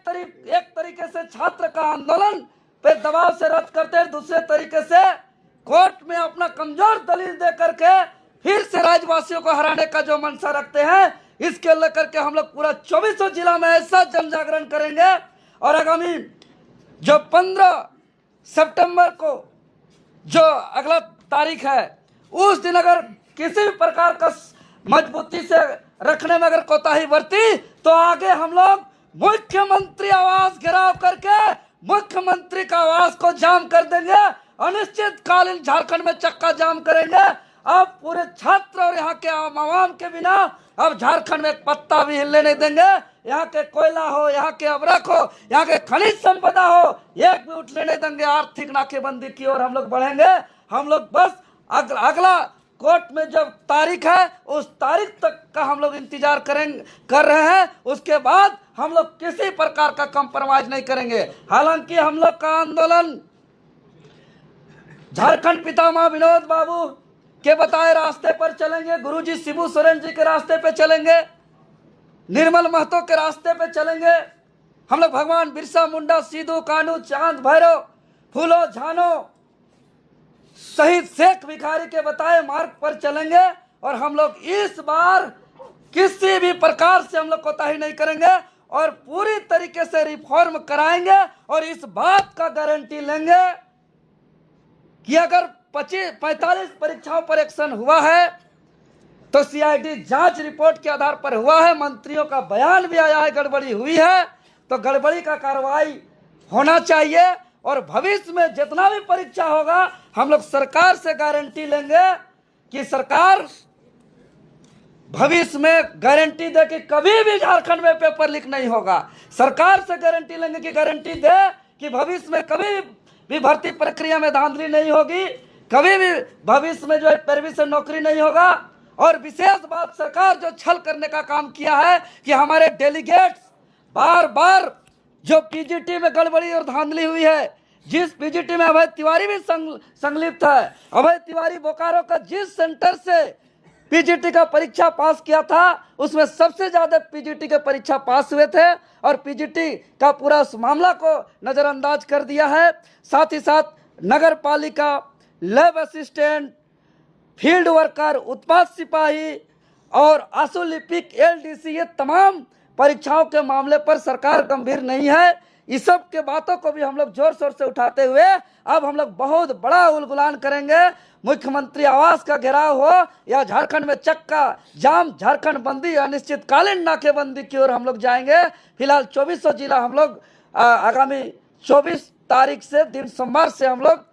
एक तरीके से छात्र का आंदोलन पे दबाव से रद्द करते हैं, दूसरे तरीके से कोर्ट में अपना कमजोर दलील दे करके फिर से राज्यवासियों को हराने का जो मंशा रखते हैं, इसके लेकर के हम लोग पूरा 24 जिला में ऐसा जन जागरण करेंगे। और आगामी जो 15 सितंबर को जो अगला तारीख है, उस दिन अगर किसी भी प्रकार का मजबूती से रखने में अगर कोताही बरती तो आगे हम लोग मुख्यमंत्री आवास घेराव करके मुख्यमंत्री का आवास को जाम कर देंगे। अनिश्चितकालीन झारखंड में चक्का जाम करेंगे। अब पूरे छात्र और यहाँ के आवाम के बिना अब झारखंड में एक पत्ता भी हिलने नहीं देंगे। यहाँ के कोयला हो, यहाँ के अवरक हो, यहाँ के खनिज संपदा हो, एक भी उठने नहीं देंगे। आर्थिक नाकेबंदी की ओर हम लोग बढ़ेंगे। हम लोग बस अगला कोर्ट में जब तारीख है उस तारीख तक का हम लोग इंतजार कर रहे हैं। उसके बाद हम लोग किसी प्रकार का कंप्रोमाइज नहीं करेंगे। हालांकि हम लोग का आंदोलन झारखंड पितामह विनोद बाबू के बताए रास्ते पर चलेंगे, गुरुजी शिबू सोरेन जी के रास्ते पे चलेंगे, निर्मल महतो के रास्ते पे चलेंगे। हम लोग भगवान बिरसा मुंडा, सिद्धू कान्हू, चांद भैरव, फूलो झानो, शहीद शेख भिखारी के बताए मार्ग पर चलेंगे। और हम लोग इस बार किसी भी प्रकार से हम लोग कोताही नहीं करेंगे और पूरी तरीके से रिफॉर्म कराएंगे। और इस बात का गारंटी लेंगे कि अगर 45 परीक्षाओं पर एक्शन हुआ है तो सीआईडी जांच रिपोर्ट के आधार पर हुआ है, मंत्रियों का बयान भी आया है, गड़बड़ी हुई है तो गड़बड़ी का कार्रवाई होना चाहिए। और भविष्य में जितना भी परीक्षा होगा हम लोग सरकार से गारंटी लेंगे कि सरकार भविष्य में गारंटी दे कि कभी भी झारखंड में पेपर लीक नहीं होगा। सरकार से गारंटी लेंगे कि गारंटी दे कि भविष्य में कभी भी भर्ती प्रक्रिया में धांधली नहीं होगी, कभी भी भविष्य में जो है पैरवी से नौकरी नहीं होगा। और विशेष बात, सरकार जो छल करने का काम किया है कि हमारे डेलीगेट्स बार बार जो पीजीटी में गड़बड़ी और धांधली हुई है, जिस पीजीटी में अभय तिवारी भी संलिप्त है, अभय तिवारी बोकारो का जिस सेंटर से पीजीटी का परीक्षा पास किया था उसमें सबसे ज्यादा पीजीटी के परीक्षा पास हुए थे और पीजीटी का पूरा उस मामला को नजरअंदाज कर दिया है। साथ ही साथ नगर पालिका, लैब असिस्टेंट, फील्ड वर्कर, उत्पाद सिपाही और आशु लिपिक, एलडीसी, ये तमाम परीक्षाओं के मामले पर सरकार गंभीर नहीं है। इस सब के बातों को भी हम लोग जोर शोर से उठाते हुए अब हम लोग बहुत बड़ा उलगुलान करेंगे। मुख्यमंत्री आवास का घेराव हो या झारखंड में चक्का जाम, झारखंड बंदी, अनिश्चितकालीन नाकेबंदी की ओर हम लोग जाएंगे। फिलहाल 24 जिला हम लोग आगामी 24 तारीख से दिन सोमवार से हम लोग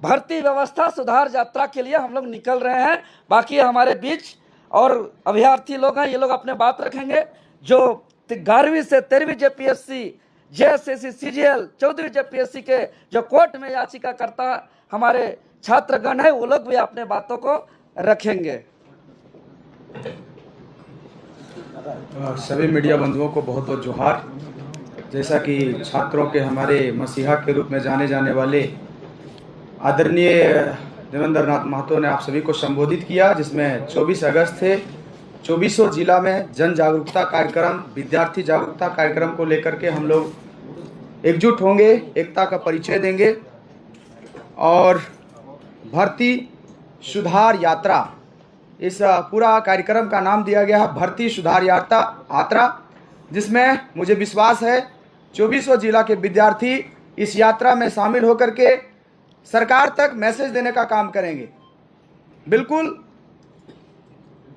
भर्ती व्यवस्था सुधार यात्रा के लिए हम लोग निकल रहे हैं। बाकी हमारे बीच और अभ्यर्थी लोग हैं, ये लोग अपने बात रखेंगे। जो 11वीं से 13वीं जेपीएससी, जेएसएससी, सीजीएल, 14वीं जेपीएससी के जो कोर्ट में याचिका करता हमारे छात्रगण है, वो लोग भी अपने बातों को रखेंगे। सभी मीडिया बंधुओं को बहुत बहुत जोहार। जैसा कि छात्रों के हमारे मसीहा के रूप में जाने जाने वाले आदरणीय देवेंद्र नाथ महतो ने आप सभी को संबोधित किया, जिसमें 24 अगस्त थे। 24 जिला में जन जागरूकता कार्यक्रम, विद्यार्थी जागरूकता कार्यक्रम को लेकर के हम लोग एकजुट होंगे, एकता का परिचय देंगे और भर्ती सुधार यात्रा, इस पूरा कार्यक्रम का नाम दिया गया है भर्ती सुधार यात्रा, जिसमें मुझे विश्वास है 24 जिला के विद्यार्थी इस यात्रा में शामिल होकर के सरकार तक मैसेज देने का काम करेंगे। बिल्कुल,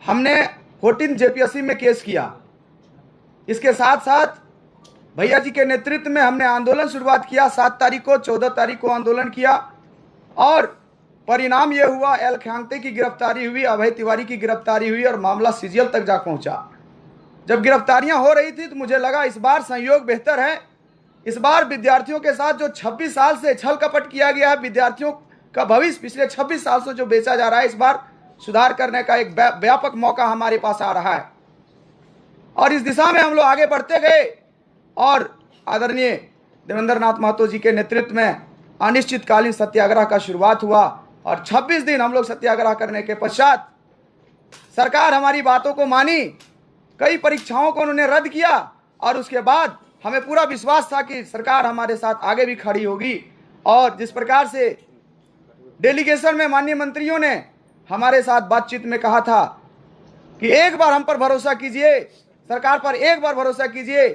हमने 14 जेपीएससी में केस किया, इसके साथ साथ भैया जी के नेतृत्व में हमने आंदोलन शुरुआत किया। 7 तारीख को, 14 तारीख को आंदोलन किया और परिणाम ये हुआ, एल ख्यांगते की गिरफ्तारी हुई, अभय तिवारी की गिरफ्तारी हुई और मामला सीजीएल तक जा पहुंचा। जब गिरफ्तारियां हो रही थी तो मुझे लगा इस बार संयोग बेहतर है। इस बार विद्यार्थियों के साथ जो 26 साल से छल कपट किया गया है, विद्यार्थियों का भविष्य पिछले 26 साल से जो बेचा जा रहा है, इस बार सुधार करने का एक व्यापक मौका हमारे पास आ रहा है और इस दिशा में हम लोग आगे बढ़ते गए और आदरणीय देवेंद्र नाथ महतो जी के नेतृत्व में अनिश्चितकालीन सत्याग्रह का शुरुआत हुआ और 26 दिन हम लोग सत्याग्रह करने के पश्चात सरकार हमारी बातों को मानी, कई परीक्षाओं को उन्होंने रद्द किया और उसके बाद हमें पूरा विश्वास था कि सरकार हमारे साथ आगे भी खड़ी होगी। और जिस प्रकार से डेलीगेशन में माननीय मंत्रियों ने हमारे साथ बातचीत में कहा था कि एक बार हम पर भरोसा कीजिए, सरकार पर एक बार भरोसा कीजिए,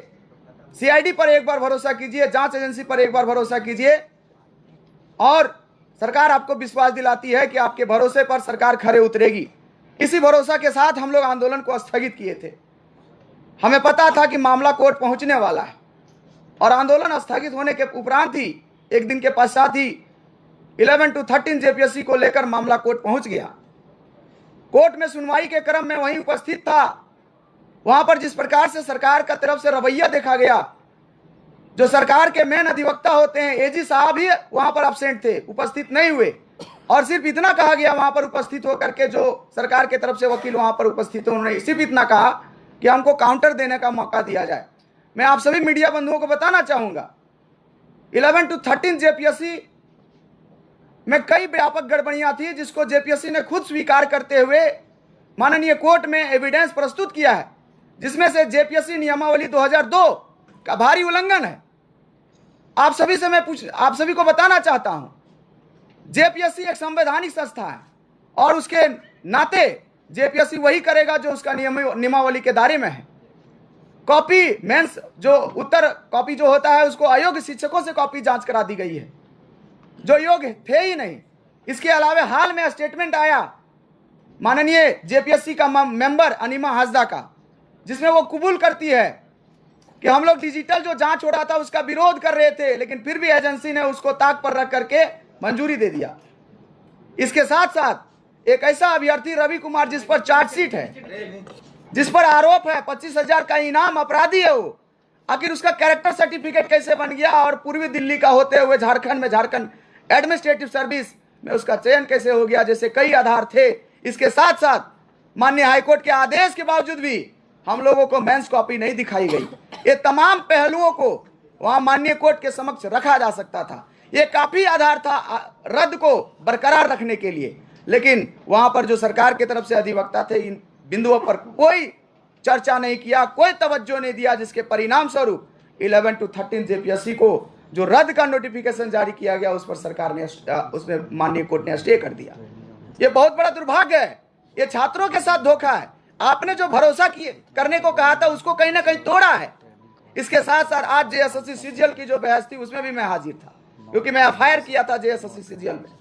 सीआईडी पर एक बार भरोसा कीजिए, जांच एजेंसी पर एक बार भरोसा कीजिए, और सरकार आपको विश्वास दिलाती है कि आपके भरोसे पर सरकार खरे उतरेगी। इसी भरोसा के साथ हम लोग आंदोलन को स्थगित किए थे। हमें पता था कि मामला कोर्ट पहुंचने वाला है, और आंदोलन स्थगित होने के उपरांत ही एक दिन के पश्चात ही 11 to 13 जेपीएससी को लेकर मामला कोर्ट पहुंच गया। कोर्ट में सुनवाई के क्रम में वहीं उपस्थित था। वहां पर जिस प्रकार से सरकार का तरफ से रवैया देखा गया, जो सरकार के मेन अधिवक्ता होते हैं एजी साहब ही वहां पर अब्सेंट थे, उपस्थित नहीं हुए, और सिर्फ इतना कहा गया वहां पर उपस्थित होकर के, जो सरकार के तरफ से वकील वहां पर उपस्थित थे, उन्होंने सिर्फ इतना कहा कि हमको काउंटर देने का मौका दिया जाए। मैं आप सभी मीडिया बंधुओं को बताना चाहूंगा, 11 to 13 जेपीएससी में कई व्यापक गड़बड़ियां थी, जिसको जेपीएससी ने खुद स्वीकार करते हुए माननीय कोर्ट में एविडेंस प्रस्तुत किया है, जिसमें से जेपीएससी नियमावली 2002 का भारी उल्लंघन है। आप सभी को बताना चाहता हूं, जेपीएससी एक संवैधानिक संस्था है, और उसके नाते जेपीएससी वही करेगा जो उसका नियमावली के दायरे में है। कॉपी मेंस जो उत्तर कॉपी जो होता है, उसको अयोग्य शिक्षकों से कॉपी जांच करा दी गई है, जो योग्य थे ही नहीं। इसके अलावा हाल में स्टेटमेंट आया माननीय जेपीएससी का मेंबर अनिमा हासदा का, जिसमें वो कबूल करती है कि हम लोग डिजिटल जो जांच हो रहा था उसका विरोध कर रहे थे, लेकिन फिर भी एजेंसी ने उसको ताक पर रख करके मंजूरी दे दिया। इसके साथ साथ एक ऐसा अभ्यर्थी रवि कुमार, जिस पर चार्जशीट है, जिस पर आरोप है 25,000 का इनाम, अपराधी है वो, आखिर उसका कैरेक्टर सर्टिफिकेट कैसे बन गया, और पूर्वी दिल्ली का होते हुए झारखंड एडमिनिस्ट्रेटिव सर्विस में उसका चयन कैसे हो गया, जैसे कई आधार थे। इसके साथ साथ माननीय हाईकोर्ट के आदेश के बावजूद भी हम लोगों को मेंस कॉपी नहीं दिखाई गई। ये तमाम पहलुओं को वहां माननीय कोर्ट के समक्ष रखा जा सकता था। ये काफी आधार था रद्द को बरकरार रखने के लिए, लेकिन वहां पर जो सरकार की तरफ से अधिवक्ता थे, इन बिंदुओं पर कोई चर्चा नहीं किया, कोई तवज्जो नहीं दिया, जिसके परिणाम स्वरूप 11 to 13 जेपीएससी को जो रद्द का नोटिफिकेशन जारी किया गया, उस पर सरकार ने उसमें माननीय कोर्ट ने स्टे कर दिया। ये बहुत बड़ा दुर्भाग्य है, ये छात्रों के साथ धोखा है। आपने जो भरोसा करने को कहा था, उसको कहीं ना कहीं तोड़ा है। इसके साथ साथ आज जेएसएससी सीजीएल की जो बहस थी, उसमें भी मैं हाजिर था, क्योंकि मैं एफआईआर किया था जेएसएससी सीजीएल में।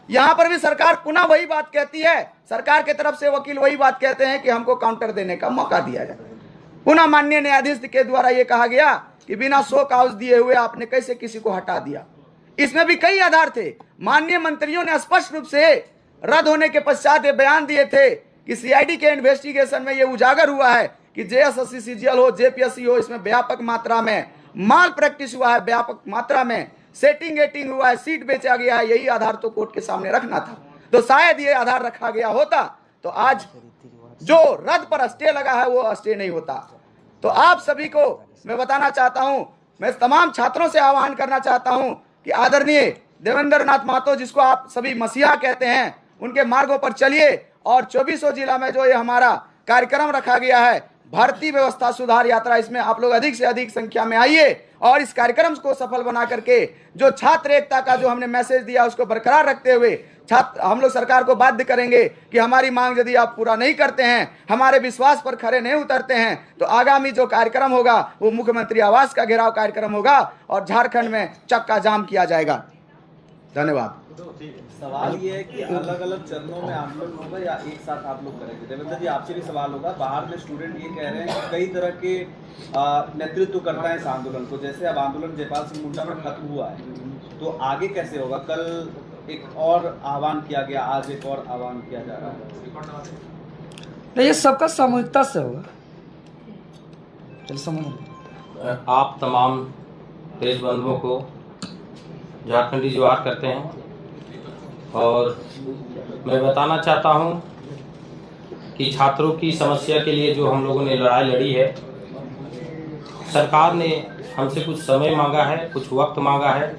यहां पर भी सरकार पुनः वही बात कहती है, सरकार के तरफ से वकील वही बात कहते हैं कि हमको काउंटर देने का मौका दिया जाए। पुनः माननीय न्यायाधीश के द्वारा यह कहा गया कि बिना शो काउज दिए हुए आपने कैसे किसी को हटा दिया। इसमें भी कई आधार थे। माननीय मंत्रियों ने स्पष्ट रूप से रद्द होने के पश्चात ये बयान दिए थे कि सीआईडी के इन्वेस्टिगेशन में ये उजागर हुआ है कि जेएसएससी सीजीएल हो, जेपीएससी हो, इसमें व्यापक मात्रा में माल प्रैक्टिस हुआ है, व्यापक मात्रा में सेटिंग एटिंग हुआ है, सीट बेचा गया है। यही आधार तो कोर्ट के सामने रखना था। तो शायद ये आधार रखा गया होता तो आज जो रद्द पर स्टे लगा है वो स्टे नहीं होता। तो आप सभी को मैं बताना चाहता हूं, मैं तमाम छात्रों से आह्वान करना चाहता हूं कि आदरणीय देवेंद्र नाथ महतो, जिसको आप सभी मसीहा कहते हैं, उनके मार्गों पर चलिए। और 24 जिला में जो ये हमारा कार्यक्रम रखा गया है, भर्ती व्यवस्था सुधार यात्रा, इसमें आप लोग अधिक से अधिक संख्या में आइए और इस कार्यक्रम को सफल बना करके जो छात्र एकता का जो हमने मैसेज दिया उसको बरकरार रखते हुए हम लोग सरकार को बाध्य करेंगे कि हमारी मांग यदि आप पूरा नहीं करते हैं, हमारे विश्वास पर खरे नहीं उतरते हैं, तो आगामी जो कार्यक्रम होगा वो मुख्यमंत्री आवास का घेराव कार्यक्रम होगा और झारखंड में चक्का जाम किया जाएगा। धन्यवाद। सवाल ये है कि अलग अलग चरणों में आंदोलन होगा या एक साथ आप लोग करेंगे? देवेंद्र जी, आपसे भी सवाल होगा। बाहर में स्टूडेंट ये कह रहे हैं कि कई तरह के नेतृत्व करता है इस आंदोलन को। जैसे अब आंदोलन जयपाल सिंह मुंडा में खत्म हुआ है, तो आगे कैसे होगा? कल एक और आह्वान किया गया, आज एक और आह्वान किया जा रहा है। नहीं, ये सबका सामूहिकता से होगा। चल समझ। आप तमाम देश बंधुओं को झारखंडी जोहार करते हैं और मैं बताना चाहता हूं कि छात्रों की समस्या के लिए जो हम लोगों ने लड़ाई लड़ी है, सरकार ने हमसे कुछ समय मांगा है, कुछ वक्त मांगा है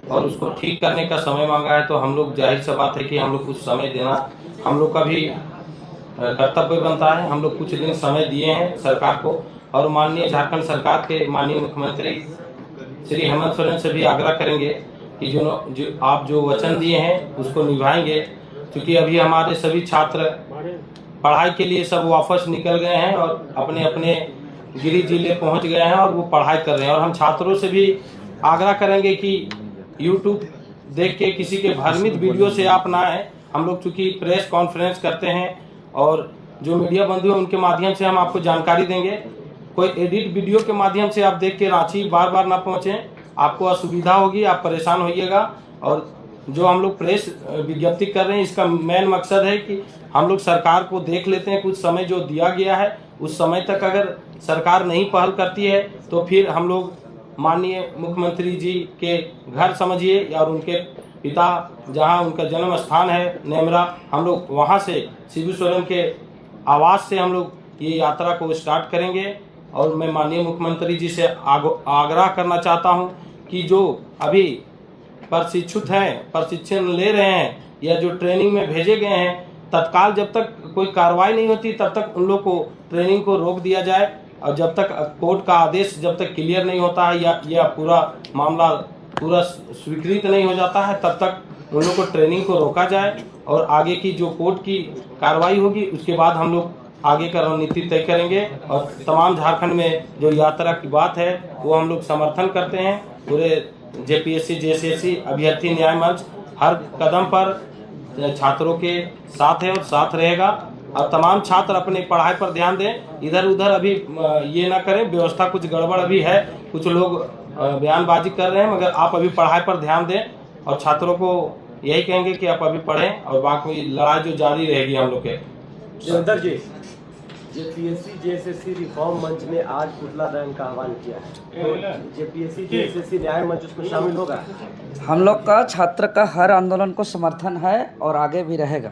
और उसको ठीक करने का समय मांगा है। तो हम लोग, जाहिर सी बात है कि हम लोग कुछ समय देना हम लोग का भी कर्तव्य बनता है। हम लोग कुछ दिन समय दिए हैं सरकार को और माननीय झारखंड सरकार के माननीय मुख्यमंत्री श्री हेमंत सोरेन से भी आग्रह करेंगे कि जो आप जो वचन दिए हैं उसको निभाएंगे, क्योंकि अभी हमारे सभी छात्र पढ़ाई के लिए सब वापस निकल गए हैं और अपने अपने गृह जिले पहुंच गए हैं और वो पढ़ाई कर रहे हैं। और हम छात्रों से भी आग्रह करेंगे कि यूट्यूब देख के किसी के भ्रमित वीडियो से आप ना आए। हम लोग चूँकि प्रेस कॉन्फ्रेंस करते हैं और जो मीडिया बंधु हैं उनके माध्यम से हम आपको जानकारी देंगे। कोई एडिट वीडियो के माध्यम से आप देख के रांची बार बार ना पहुँचें, आपको असुविधा होगी, आप परेशान होइएगा। और जो हम लोग प्रेस विज्ञप्ति कर रहे हैं इसका मेन मकसद है कि हम लोग सरकार को देख लेते हैं, कुछ समय जो दिया गया है उस समय तक अगर सरकार नहीं पहल करती है तो फिर हम लोग माननीय मुख्यमंत्री जी के घर समझिए या उनके पिता जहां उनका जन्म स्थान है नेमरा, हम लोग वहां से शिबू सोरेन के आवास से हम लोग ये यात्रा को स्टार्ट करेंगे। और मैं माननीय मुख्यमंत्री जी से आग्रह करना चाहता हूं कि जो अभी प्रशिक्षित हैं, प्रशिक्षण ले रहे हैं या जो ट्रेनिंग में भेजे गए हैं, तत्काल जब तक कोई कार्रवाई नहीं होती तब तक उन लोग को ट्रेनिंग को रोक दिया जाए। और जब तक कोर्ट का आदेश जब तक क्लियर नहीं होता है या पूरा मामला पूरा स्वीकृत नहीं हो जाता है तब तक उन लोग को ट्रेनिंग को रोका जाए। और आगे की जो कोर्ट की कार्रवाई होगी उसके बाद हम लोग आगे का रणनीति तय करेंगे। और तमाम झारखंड में जो यात्रा की बात है वो हम लोग समर्थन करते हैं। पूरे जेपीएससी जेसीएससी अभ्यर्थी न्याय मंच हर कदम पर छात्रों के साथ है और साथ रहेगा। और तमाम छात्र अपनी पढ़ाई पर ध्यान दें, इधर उधर अभी ये ना करें। व्यवस्था कुछ गड़बड़ अभी है, कुछ लोग बयानबाजी कर रहे हैं, मगर आप अभी पढ़ाई पर ध्यान दें। और छात्रों को यही कहेंगे कि आप अभी पढ़ें और बाकी लड़ाई जो जारी रहेगी हम लोग के। देवेंद्र जी, जेपीएससी जेएसएससी रिफॉर्म मंच ने आज पुतला दहन का आह्वान किया है, तो जेपीएससी जेएसएससी न्याय मंच उसमें शामिल होगा? हम लोग का छात्र का हर आंदोलन को समर्थन है और आगे भी रहेगा।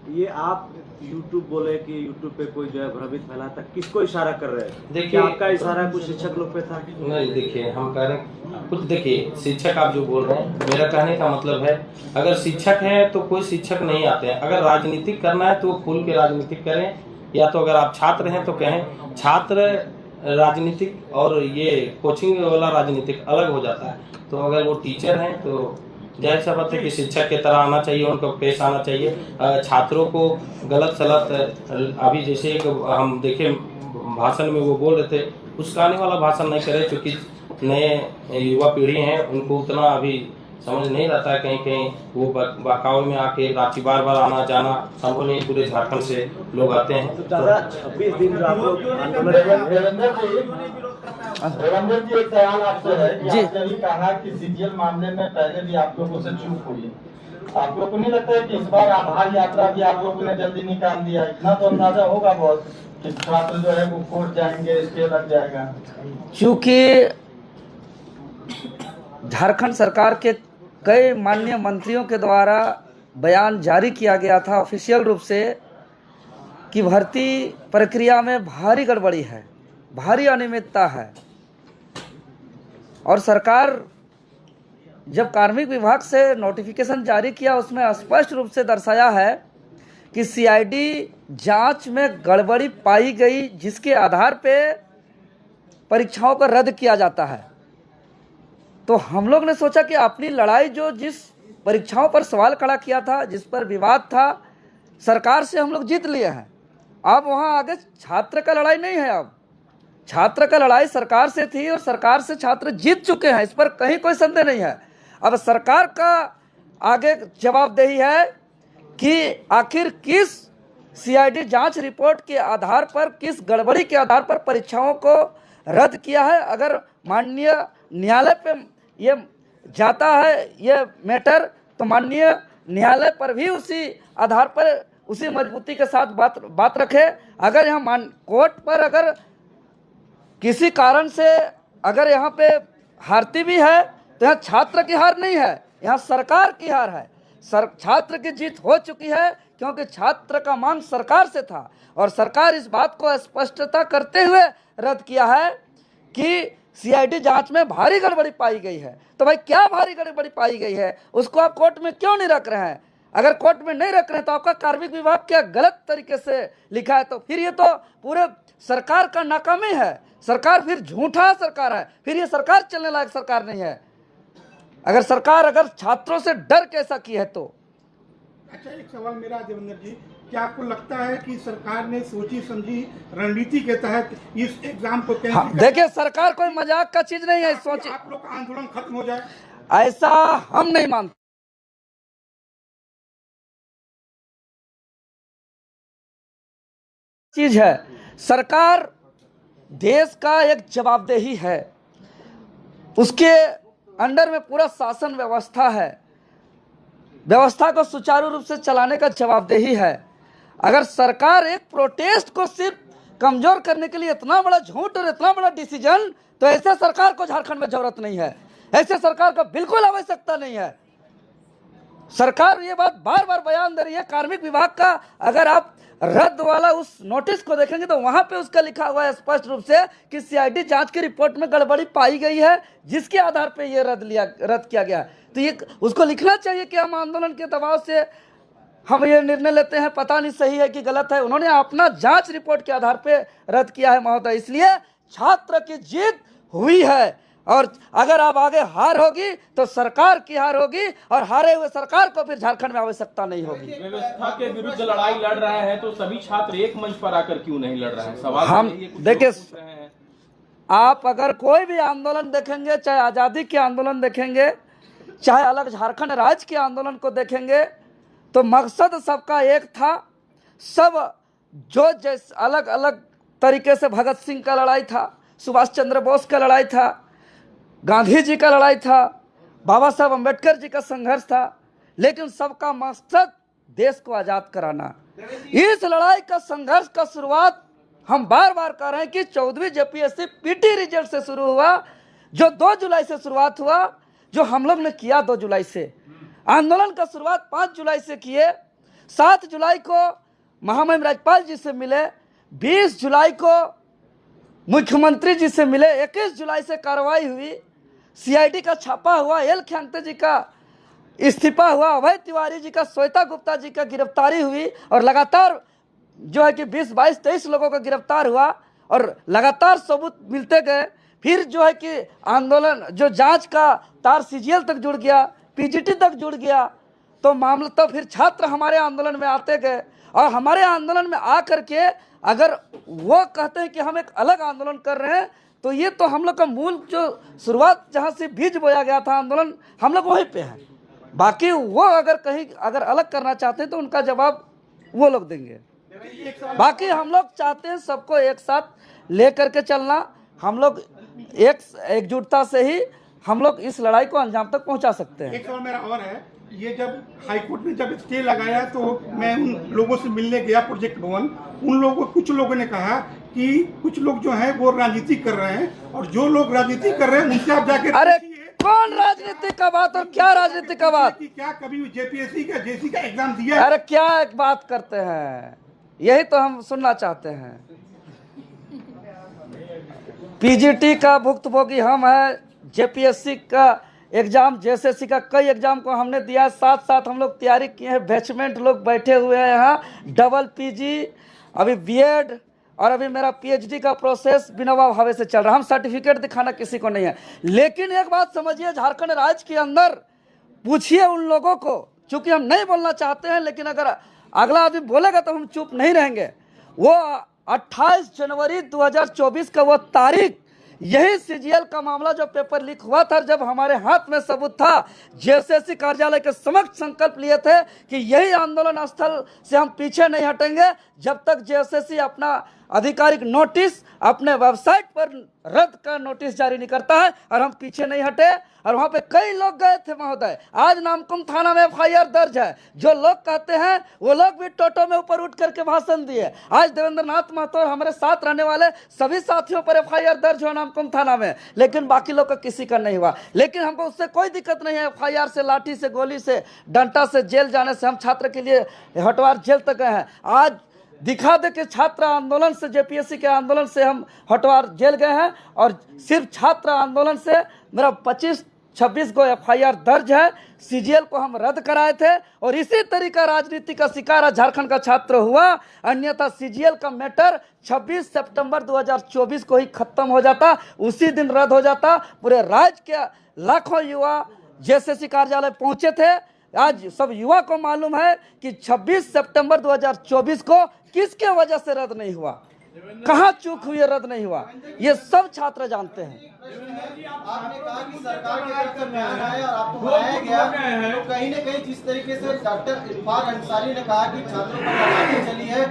ये आप यूट्यूब बोले कि यूट्यूब पे कोई जो है भ्रमित फैलाता, किसको इशारा कर रहे हैं? देखिए, आपका इशारा कुछ शिक्षक लोग पे था? नहीं, देखिए हम कह रहे हैं कुछ, देखिए शिक्षक आप जो बोल रहे हैं, मेरा कहने का मतलब है अगर शिक्षक हैं तो कोई शिक्षक नहीं आते हैं। अगर राजनीतिक करना है तो खुल के राजनीतिक करें, या तो अगर आप छात्र हैं तो कहें। छात्र राजनीतिक और ये कोचिंग वाला राजनीतिक अलग हो जाता है। तो अगर वो टीचर हैं तो जाहिर सा बात है कि शिक्षक की तरह आना चाहिए, उनको पेश आना चाहिए। छात्रों को गलत सलत अभी जैसे एक हम देखे भाषण में वो बोल रहे थे, उसका आने वाला भाषण नहीं करे, क्योंकि नए युवा पीढ़ी हैं उनको उतना अभी समझ नहीं रहता है। कहीं कहीं वो बहकावे में आके रांची बार बार आना जाना संभव नहीं, पूरे झारखंड से लोग आते हैं। तो दादा 26 दिन जो आप लोग देवेंद्र जी, एक सवाल आपसे है कि जी। आपने भी कहा कि सीजीएल मामले में पहले भी आप लोगों से चूक हुई है। आप लोग को नहीं लगता है कि इस बार आधार यात्रा भी आप लोगों ने जल्दी निकाल दिया? इतना तो अंदाजा होगा बहुत कि छात्र जो है वो कोर्ट जाएंगे, स्टे लग जाएगा। क्योंकि झारखंड सरकार के कई माननीय मंत्रियों के द्वारा बयान जारी किया गया था ऑफिशियल रूप से कि भर्ती प्रक्रिया में भारी गड़बड़ी है, भारी अनियमितता है। और सरकार जब कार्मिक विभाग से नोटिफिकेशन जारी किया उसमें स्पष्ट रूप से दर्शाया है कि सीआईडी जांच में गड़बड़ी पाई गई, जिसके आधार पे परीक्षाओं को रद्द किया जाता है। तो हम लोग ने सोचा कि अपनी लड़ाई जो जिस परीक्षाओं पर सवाल खड़ा किया था, जिस पर विवाद था, सरकार से हम लोग जीत लिए हैं। अब वहाँ आगे छात्र का लड़ाई नहीं है, अब छात्र का लड़ाई सरकार से थी और सरकार से छात्र जीत चुके हैं, इस पर कहीं कोई संदेह नहीं है। अब सरकार का आगे जवाबदेही है कि आखिर किस सीआईडी जांच रिपोर्ट के आधार पर, किस गड़बड़ी के आधार पर परीक्षाओं को रद्द किया है। अगर माननीय न्यायालय पे ये जाता है ये मैटर, तो माननीय न्यायालय पर भी उसी आधार पर उसी मजबूती के साथ बात रखे। अगर यहाँ कोर्ट पर अगर किसी कारण से अगर यहाँ पे हारती भी है तो यहाँ छात्र की हार नहीं है, यहाँ सरकार की हार है। छात्र की जीत हो चुकी है, क्योंकि छात्र का मांग सरकार से था और सरकार इस बात को स्पष्टता करते हुए रद्द किया है कि सीआईडी जांच में भारी गड़बड़ी पाई गई है। तो भाई क्या भारी गड़बड़ी पाई गई है, उसको आप कोर्ट में क्यों नहीं रख रहे हैं? अगर कोर्ट में नहीं रख रहे तो आपका कार्मिक विभाग क्या गलत तरीके से लिखा है, तो फिर ये तो पूरे सरकार का नाकामी है। सरकार फिर झूठा सरकार है, फिर ये सरकार चलने लायक सरकार नहीं है। अगर सरकार अगर छात्रों से डर कैसा की है तो। अच्छा, एक सवाल मेरा देवेंद्र जी, क्या आपको लगता है कि सरकार ने सोची समझी रणनीति के तहत इस एग्जाम को कैंसिल हाँ, देखिए सरकार कोई मजाक का चीज नहीं है, सोचिए आप लोग का आंदोलन खत्म हो जाए? ऐसा हम नहीं मानते। चीज है, सरकार देश का एक जवाबदेही है, उसके अंडर में पूरा शासन व्यवस्था है, व्यवस्था को सुचारू रूप से चलाने का जवाबदेही है। अगर सरकार एक प्रोटेस्ट को सिर्फ कमजोर करने के लिए इतना बड़ा झूठ और इतना बड़ा डिसीजन, तो ऐसे सरकार को झारखंड में जरूरत नहीं है, ऐसे सरकार का बिल्कुल आवश्यकता नहीं है। सरकार ये बात बार बार बयान दे रही है। कार्मिक विभाग का अगर आप रद्द वाला उस नोटिस को देखेंगे तो वहां पे उसका लिखा हुआ है स्पष्ट रूप से कि सीआईडी जांच की रिपोर्ट में गड़बड़ी पाई गई है, जिसके आधार पे ये रद्द किया गया। तो ये उसको लिखना चाहिए कि हम आंदोलन के दबाव से हम ये निर्णय लेते हैं, पता नहीं सही है कि गलत है। उन्होंने अपना जांच रिपोर्ट के आधार पे रद्द किया है महोदय, इसलिए छात्र की जीत हुई है। और अगर अब आगे हार होगी तो सरकार की हार होगी, और हारे हुए सरकार को फिर झारखंड में आवश्यकता नहीं होगी। व्यवस्था के विरुद्ध लड़ाई लड़ रहे हैं तो सभी छात्र एक मंच पर आकर क्यों नहीं लड़ रहे हैं? सवाल हम देखिए, पूछ रहे हैं। आप अगर कोई भी आंदोलन देखेंगे, चाहे आज़ादी के आंदोलन देखेंगे, चाहे अलग झारखंड राज्य के आंदोलन को देखेंगे, तो मकसद सबका एक था। सब जो जैसे अलग अलग तरीके से भगत सिंह का लड़ाई था, सुभाष चंद्र बोस का लड़ाई था, गांधी जी का लड़ाई था, बाबा साहब अम्बेडकर जी का संघर्ष था, लेकिन सबका मकसद देश को आज़ाद कराना। इस लड़ाई का संघर्ष का शुरुआत हम बार बार कर रहे हैं कि 14वीं जेपीएससी पीटी रिजल्ट से शुरू हुआ, जो 2 जुलाई से शुरुआत हुआ, जो हम लोग ने किया 2 जुलाई से। आंदोलन का शुरुआत 5 जुलाई से किए, 7 जुलाई को महामहिम राज्यपाल जी से मिले, 20 जुलाई को मुख्यमंत्री जी से मिले, 21 जुलाई से कार्रवाई हुई, सीआईडी का छापा हुआ, एल ख्यांगते जी का इस्तीफा हुआ, अभय तिवारी जी का, श्वेता गुप्ता जी का गिरफ्तारी हुई, और लगातार जो है कि 20, 22, 23 लोगों का गिरफ्तार हुआ, और लगातार सबूत मिलते गए। फिर जो है कि आंदोलन जो जांच का तार सीजीएल तक जुड़ गया, पीजीटी तक जुड़ गया, तो मामला तो फिर छात्र हमारे आंदोलन में आते गए। और हमारे आंदोलन में आ करके अगर वो कहते हैं कि हम एक अलग आंदोलन कर रहे हैं, तो ये तो हम लोग का मूल जो शुरुआत जहाँ से बीज बोया गया था आंदोलन, हम लोग वहीं पे हैं। बाकी वो अगर कहीं अगर अलग करना चाहते हैं तो उनका जवाब वो लोग देंगे। बाकी हम लोग चाहते हैं सबको एक साथ ले करके चलना। हम लोग एकजुटता से ही हम लोग इस लड़ाई को अंजाम तक पहुंचा सकते हैं। एक सवाल मेरा और है, ये जब हाईकोर्ट ने जब स्टे लगाया तो मैं उन लोगों से मिलने गया प्रोजेक्ट भवन, उन लोगों कुछ लोगों ने कहा कि कुछ लोग जो हैं वो राजनीति कर रहे हैं, और जो लोग राजनीति कर रहे हैं उनसे आप जाके अरे कौन राजनीति का बात और क्या राजनीति का बात? कि क्या कभी जेपीएससी का जेसी का एग्जाम दिया? अरे क्या एक बात करते हैं, यही तो हम सुनना चाहते हैं। पीजीटी का भुक्तभोगी हम हैं, जेपीएससी का एग्जाम, जेएसएससी का कई एग्जाम को हमने दिया, साथ साथ हम लोग तैयारी किए हैं। बैचमेंट लोग बैठे हुए हैं यहाँ, डबल पीजी, अभी बीएड, और अभी मेरा पीएचडी का प्रोसेस बिना भावे से चल रहा। हम सर्टिफिकेट दिखाना किसी को नहीं है। लेकिन एक बात समझिए, झारखंड राज्य के अंदर पूछिए उन लोगों को, चूंकि हम नहीं बोलना चाहते हैं, लेकिन अगर अगला आदमी बोलेगा तो हम चुप नहीं रहेंगे। वो 28 जनवरी 2024 का वो तारीख, यही सीजीएल का मामला जो पेपर लीक हुआ था, जब हमारे हाथ में सबूत था, जेएसएससी कार्यालय के समक्ष संकल्प लिए थे कि यही आंदोलन स्थल से हम पीछे नहीं हटेंगे जब तक जेएसएससी अपना आधिकारिक नोटिस अपने वेबसाइट पर रद्द का नोटिस जारी नहीं करता है, और हम पीछे नहीं हटे। और वहां पे कई लोग गए थे महोदय। आज नामकुम थाना में एफआईआर दर्ज है। जो लोग कहते हैं वो लोग भी टोटो में ऊपर उठ करके भाषण दिए। आज देवेंद्र नाथ महतो हमारे साथ रहने वाले सभी साथियों पर एफआईआर दर्ज हुआ नामकुम थाना में, लेकिन बाकी लोग का किसी का नहीं हुआ। लेकिन हमको उससे कोई दिक्कत नहीं है। एफआईआर से, लाठी से, गोली से, डंटा से जेल जाने से हम छात्र के लिए हटवार जेल तक गए हैं। आज दिखा दे कि छात्र आंदोलन से, जेपीएससी के आंदोलन से हम हटवार जेल गए हैं, और सिर्फ छात्र आंदोलन से मेरा 25 26 को FIR दर्ज है। CGL को हम रद्द कराए थे और इसी तरीका राजनीति का शिकार आज झारखंड का छात्र हुआ। अन्यथा CGL का मैटर 26 सितंबर 2024 को ही खत्म हो जाता, उसी दिन रद्द हो जाता। पूरे राज्य के लाखों युवा JSSC कार्यालय पहुंचे थे। आज सब युवा को मालूम है कि 26 सितंबर 2024 को किसके वजह से रद्द नहीं हुआ, कहां चूक हुई, रद्द नहीं हुआ, ये सब छात्र जानते हैं। आपने कहा कि सरकार की तरफ से बयान आया और आपको बुलाया गया, तो कहीं न कहीं जिस तरीके से डॉक्टर इरफान अंसारी ने कहा कि छात्रों पर लगातार चली है,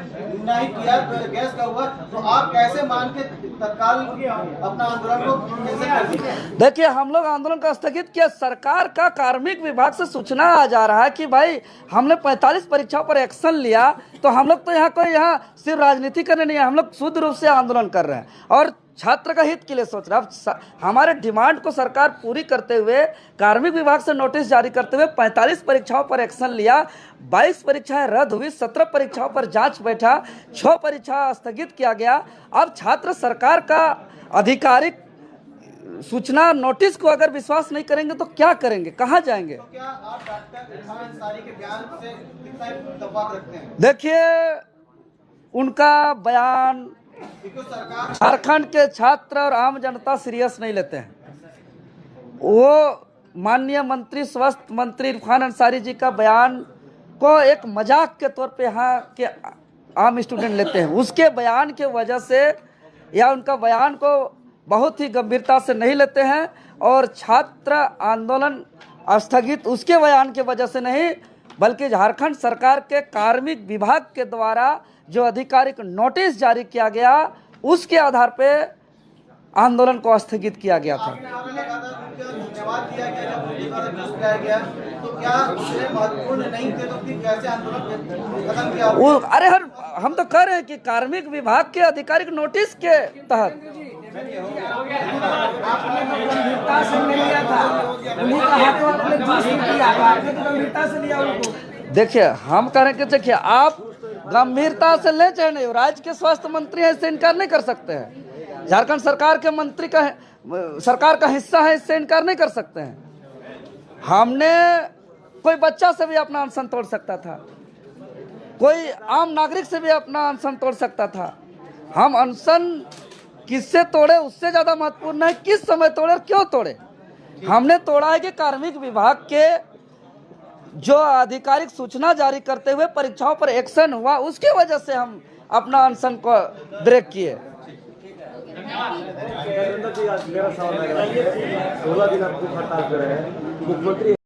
ना ही टीयर गैस का हुआ, तो आप कैसे मान के तत्काल अपना आंदोलन को कैसे कर दिए? देखिए, हम लोग आंदोलन का स्थगित किया। सरकार का कार्मिक विभाग से सूचना आ जा रहा है कि भाई हमने 45 परीक्षाओं पर एक्शन लिया, तो हम लोग तो यहाँ सिर्फ राजनीति करने नहीं है, हम लोग शुद्ध रूप से आंदोलन कर रहे हैं और छात्र का हित के लिए सोच रहे हैं। अब हमारे डिमांड को सरकार पूरी करते हुए कार्मिक विभाग से नोटिस जारी करते हुए 45 परीक्षाओं पर एक्शन लिया, 22 परीक्षाएं रद्द हुई, 17 परीक्षाओं पर जांच बैठा, 6 परीक्षा स्थगित किया गया। अब छात्र सरकार का आधिकारिक सूचना नोटिस को अगर विश्वास नहीं करेंगे तो क्या करेंगे, कहाँ जाएंगे? तो क्या आप डॉक्टर इरफान अंसारी के बयान से कितना इत्तेफाक रखते हैं? देखिए, उनका बयान झारखंड के छात्र और आम जनता सीरियस नहीं लेते हैं। वो माननीय मंत्री, स्वास्थ्य मंत्री इरफान अंसारी जी का बयान को एक मजाक के तौर पे यहाँ के आम स्टूडेंट लेते हैं। उसके बयान के वजह से या उनका बयान को बहुत ही गंभीरता से नहीं लेते हैं और छात्र आंदोलन स्थगित उसके बयान के वजह से नहीं, बल्कि झारखंड सरकार के कार्मिक विभाग के द्वारा जो आधिकारिक नोटिस जारी किया गया उसके आधार पे आंदोलन को स्थगित किया गया था। धन्यवाद दिया गया, तो क्या महत्वपूर्ण नहीं थे, तो फिर कैसे आंदोलन खत्म किया? अरे हम तो कह रहे हैं कि कार्मिक विभाग के आधिकारिक नोटिस के तहत गंभीरता से नहीं लिया था, उन्हीं का हाथों अपने जूस में किया, आपने तो गंभीरता से लिया उनको। देखिए, हम कह रहे हैं कि देखिए, आप गंभीरता से ले चाहे नहीं, राज्य के स्वास्थ्य मंत्री है, इससे इनकार नहीं कर सकते हैं। झारखंड सरकार के मंत्री का सरकार का हिस्सा है, इससे इनकार नहीं कर सकते हैं। हमने कोई बच्चा से भी अपना अनशन तोड़ सकता था, कोई आम नागरिक से भी अपना अनशन तोड़ सकता था। हम अनशन किससे तोड़े उससे ज्यादा महत्वपूर्ण है किस समय तोड़े और क्यों तोड़े। हमने तोड़ा है कि कार्मिक विभाग के जो आधिकारिक सूचना जारी करते हुए परीक्षाओं पर एक्शन हुआ, उसकी वजह से हम अपना अनशन को ब्रेक किए। 16 दिन आपको हड़ताल कर रहे हैं मुख्यमंत्री